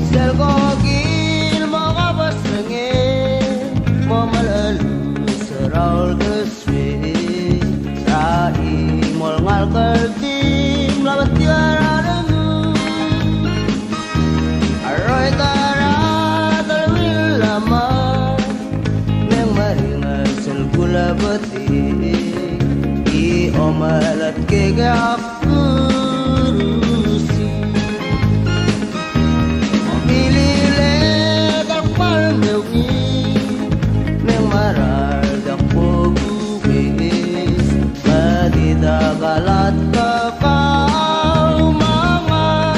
Selgogil mga basangin Mamalalu seraul geswe Rai mol ngal kertim Labat tiara dengu Aroy tara talwil lama Neng maringal selgula beti I omalat kegap Galat ka kau mama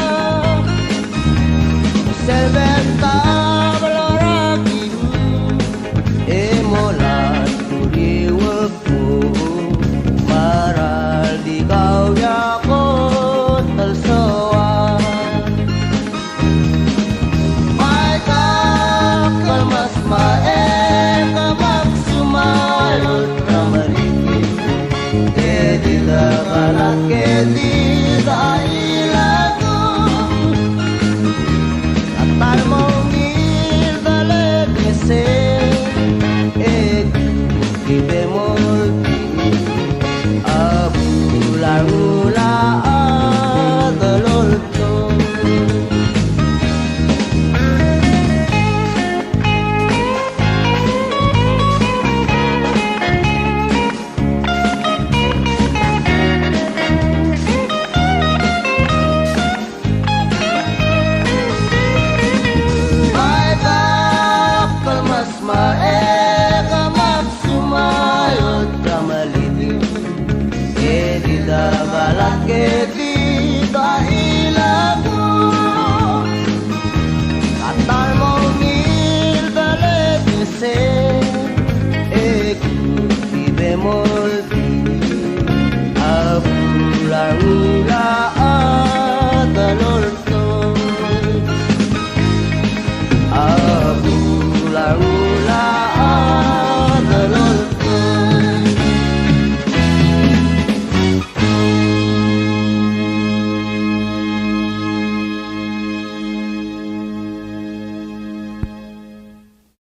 Selbe